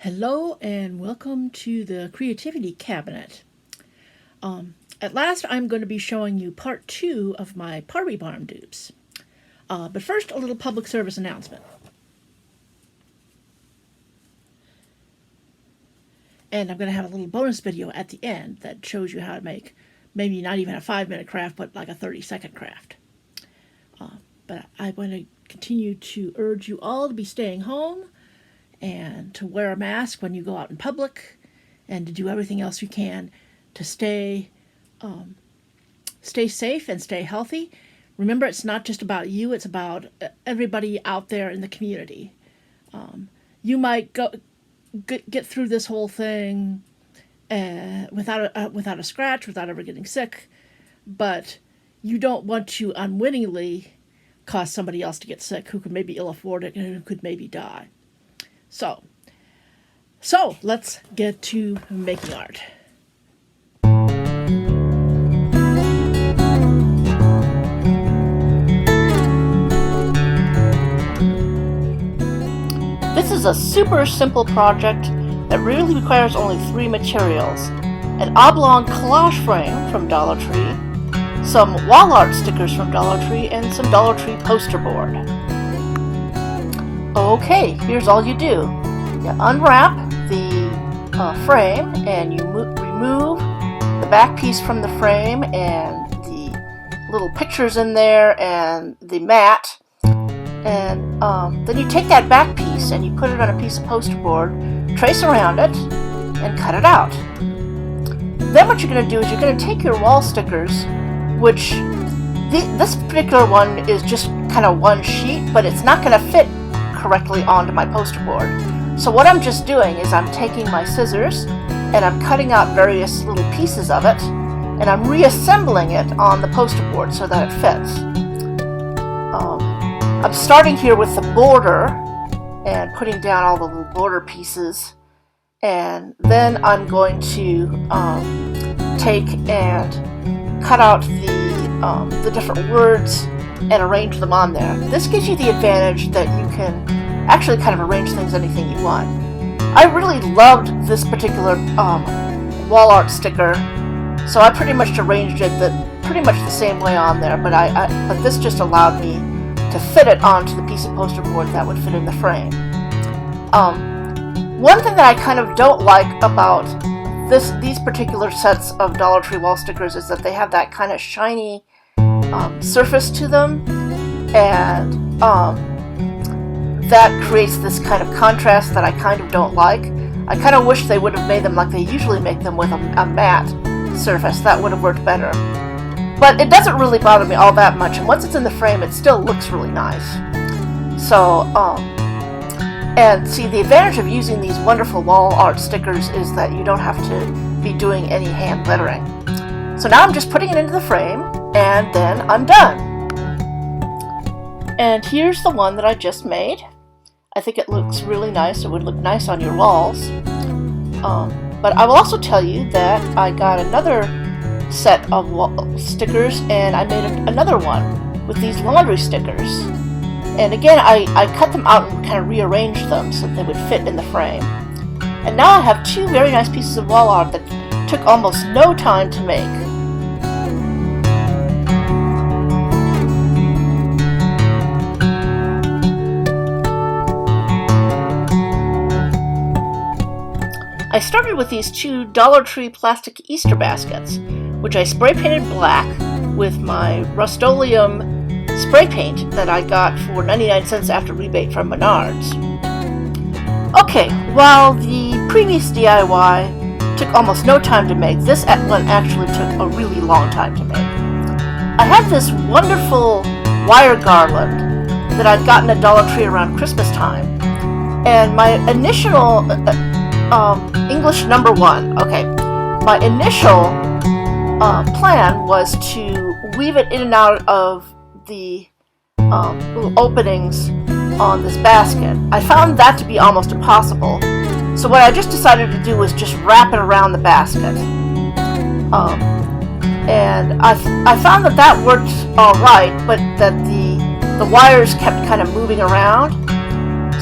Hello and welcome to the Creativity Cabinet. At last, I'm going to be showing you part 2 of my Pottery Barn dupes. But first, a little public service announcement. And I'm going to have a little bonus video at the end that shows you how to make maybe not even a 5-minute craft, but like a 30-second craft. But I want to continue to urge you all to be staying home and to wear a mask when you go out in public, and to do everything else you can to stay safe and stay healthy. Remember, it's not just about you, it's about everybody out there in the community. You might get through this whole thing without a scratch, without ever getting sick, but you don't want to unwittingly cause somebody else to get sick who could maybe ill afford it and who could maybe die. So let's get to making art. This is a super simple project that really requires only 3 materials: an oblong collage frame from Dollar Tree, some wall art stickers from Dollar Tree, and some Dollar Tree poster board. Okay, here's all you do. You unwrap the frame and you remove the back piece from the frame and the little pictures in there and the mat. And then you take that back piece and you put it on a piece of poster board, trace around it, and cut it out. Then what you're going to do is you're going to take your wall stickers, which this particular one is just kind of one sheet, but it's not going to fit correctly onto my poster board. So what I'm just doing is I'm taking my scissors and I'm cutting out various little pieces of it, and I'm reassembling it on the poster board so that it fits. I'm starting here with the border and putting down all the little border pieces, and then I'm going to take and cut out the different words and arrange them on there. This gives you the advantage that you can actually kind of arrange things anything you want. I really loved this particular wall art sticker, so I pretty much arranged it pretty much the same way on there, but this just allowed me to fit it onto the piece of poster board that would fit in the frame. One thing that I kind of don't like about these particular sets of Dollar Tree wall stickers is that they have that kind of shiny surface to them, and that creates this kind of contrast that I kind of don't like. I kind of wish they would have made them like they usually make them, with a matte surface. That would have worked better. But it doesn't really bother me all that much, and once it's in the frame it still looks really nice. So, and see, the advantage of using these wonderful wall art stickers is that you don't have to be doing any hand lettering. So now I'm just putting it into the frame, and then I'm done. And here's the one that I just made. I think it looks really nice. It would look nice on your walls. But I will also tell you that I got another set of stickers, and I made another one with these laundry stickers. And again, I cut them out and kind of rearranged them so that they would fit in the frame. And now I have 2 very nice pieces of wall art that took almost no time to make. I started with these 2 Dollar Tree plastic Easter baskets, which I spray painted black with my Rust-Oleum spray paint that I got for 99 cents after rebate from Menards. Okay, while the previous DIY took almost no time to make, this one actually took a really long time to make. I had this wonderful wire garland that I'd gotten at Dollar Tree around Christmas time, and my initial English number 1. Okay, my initial plan was to weave it in and out of the little openings on this basket. I found that to be almost impossible, so what I just decided to do was just wrap it around the basket. And I found that worked all right, but that the wires kept kind of moving around.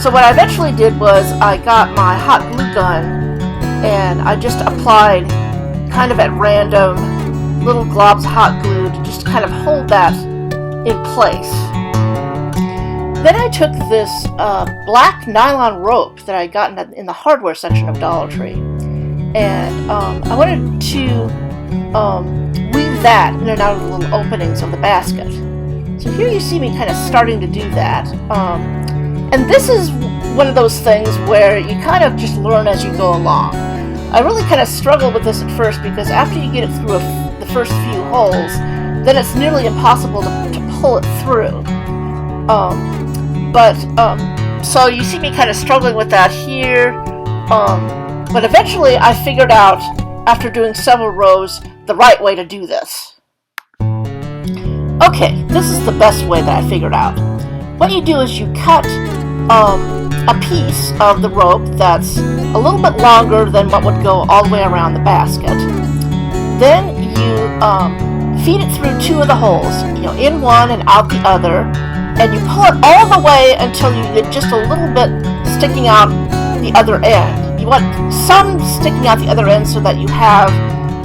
So what I eventually did was I got my hot glue gun and I just applied kind of at random little globs of hot glue to just kind of hold that in place. Then I took this black nylon rope that I got in the hardware section of Dollar Tree, and I wanted to weave that in and out of the little openings of the basket. So here you see me kind of starting to do that. And this is one of those things where you kind of just learn as you go along. I really kind of struggled with this at first because after you get it through the first few holes, then it's nearly impossible to pull it through. So you see me kind of struggling with that here. But eventually I figured out, after doing several rows, the right way to do this. Okay, this is the best way that I figured out. What you do is you cut a piece of the rope that's a little bit longer than what would go all the way around the basket. Then you feed it through two of the holes, in one and out the other, and you pull it all the way until you get just a little bit sticking out the other end. You want some sticking out the other end so that you have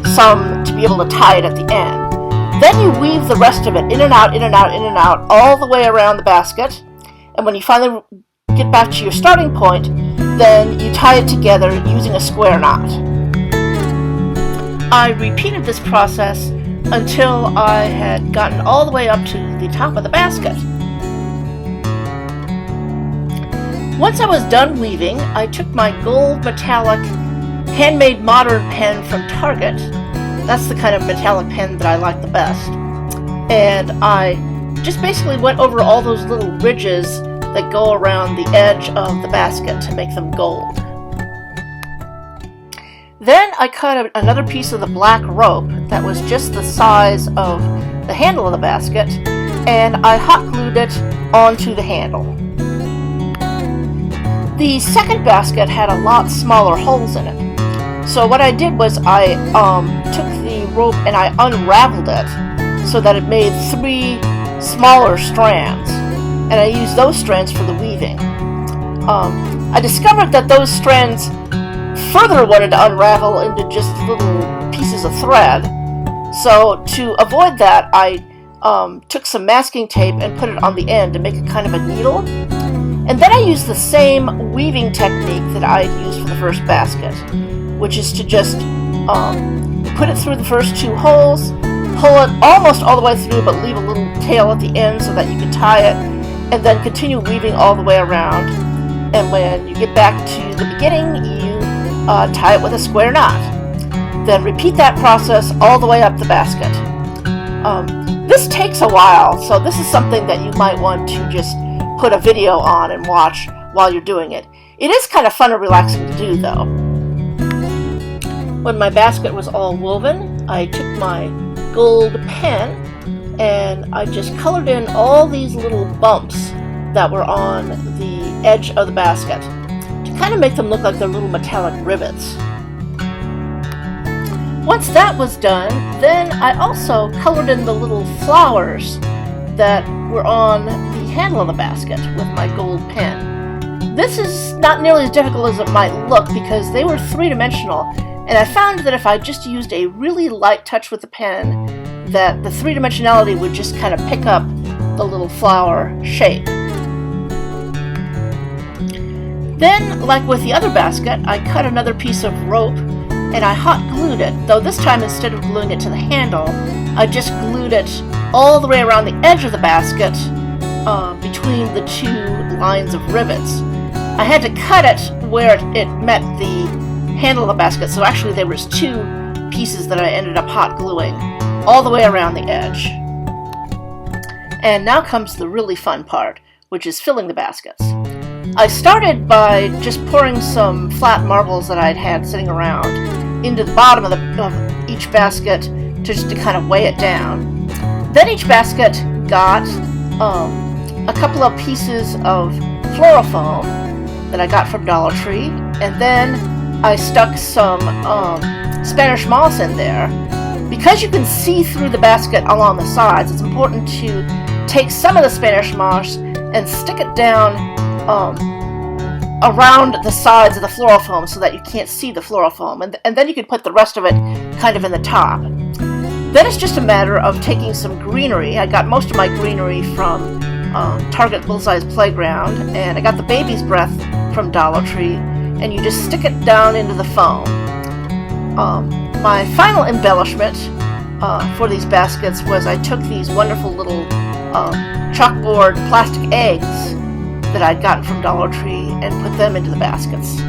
some to be able to tie it at the end. Then you weave the rest of it in and out, in and out, in and out, all the way around the basket. And when you finally get back to your starting point, then you tie it together using a square knot. I repeated this process until I had gotten all the way up to the top of the basket. Once I was done weaving, I took my gold metallic handmade modern pen from Target. That's the kind of metallic pen that I like the best. And I just basically went over all those little ridges that go around the edge of the basket to make them gold. Then I cut another piece of the black rope that was just the size of the handle of the basket, and I hot glued it onto the handle. The second basket had a lot smaller holes in it. So what I did was I took the rope and I unraveled it so that it made 3 smaller strands, and I used those strands for the weaving. I discovered that those strands further wanted to unravel into just little pieces of thread. So to avoid that, I took some masking tape and put it on the end to make it kind of a needle. And then I used the same weaving technique that I had used for the first basket, which is to just put it through the first 2 holes, pull it almost all the way through, but leave a little tail at the end so that you can tie it, and then continue weaving all the way around. And when you get back to the beginning, you tie it with a square knot. Then repeat that process all the way up the basket. This takes a while, so this is something that you might want to just put a video on and watch while you're doing it. It is kind of fun and relaxing to do, though. When my basket was all woven, I took my gold pen and I just colored in all these little bumps that were on the edge of the basket to kind of make them look like they're little metallic rivets. Once that was done, then I also colored in the little flowers that were on the handle of the basket with my gold pen. This is not nearly as difficult as it might look because they were 3-dimensional, and I found that if I just used a really light touch with the pen, that the 3-dimensionality would just kind of pick up the little flower shape. Then, like with the other basket, I cut another piece of rope and I hot glued it, though this time instead of gluing it to the handle, I just glued it all the way around the edge of the basket between the 2 lines of rivets. I had to cut it where it met the handle of the basket, so actually there was 2 pieces that I ended up hot gluing all the way around the edge. And now comes the really fun part, which is filling the baskets. I started by just pouring some flat marbles that I'd had sitting around into the bottom of each basket just to kind of weigh it down. Then each basket got a couple of pieces of fluorofoam that I got from Dollar Tree, and then I stuck some Spanish moss in there. Because you can see through the basket along the sides, it's important to take some of the Spanish moss and stick it down around the sides of the floral foam so that you can't see the floral foam, and then you can put the rest of it kind of in the top. Then it's just a matter of taking some greenery. I got most of my greenery from Target Bullseye's Playground, and I got the baby's breath from Dollar Tree, and you just stick it down into the foam. My final embellishment for these baskets was I took these wonderful little chalkboard plastic eggs that I'd gotten from Dollar Tree and put them into the baskets.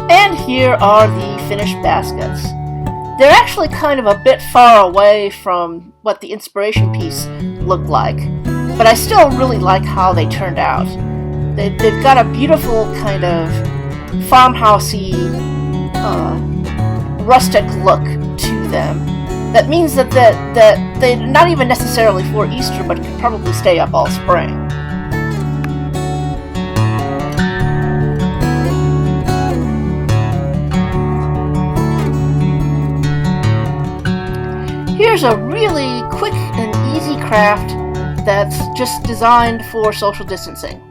And here are the finished baskets. They're actually kind of a bit far away from what the inspiration piece looked like, but I still really like how they turned out. They've got a beautiful kind of farmhousey, rustic look to them. That means that they're not even necessarily for Easter, but could probably stay up all spring. Here's a really quick and easy craft that's just designed for social distancing.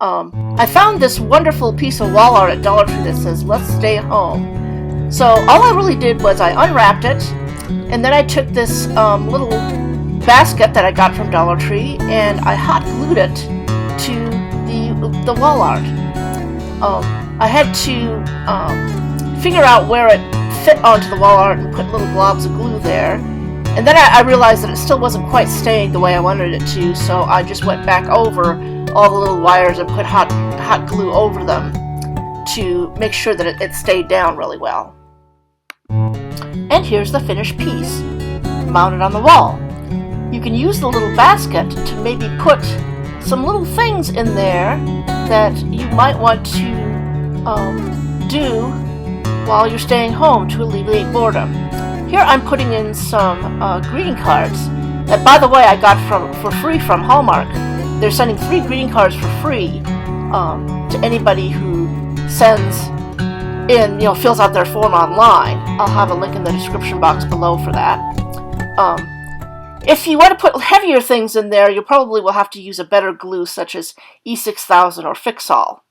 I found this wonderful piece of wall art at Dollar Tree that says, "Let's stay home." So all I really did was I unwrapped it, and then I took this little basket that I got from Dollar Tree, and I hot glued it to the wall art. I had to figure out where it fit onto the wall art and put little globs of glue there. And then I realized that it still wasn't quite staying the way I wanted it to, so I just went back over all the little wires and put hot glue over them to make sure that it stayed down really well. And here's the finished piece, mounted on the wall. You can use the little basket to maybe put some little things in there that you might want to do while you're staying home to alleviate boredom. Here I'm putting in some greeting cards that, by the way, I got for free from Hallmark. They're sending 3 greeting cards for free to anybody who sends in, fills out their form online. I'll have a link in the description box below for that. If you want to put heavier things in there, you probably will have to use a better glue such as E6000 or Fix-All.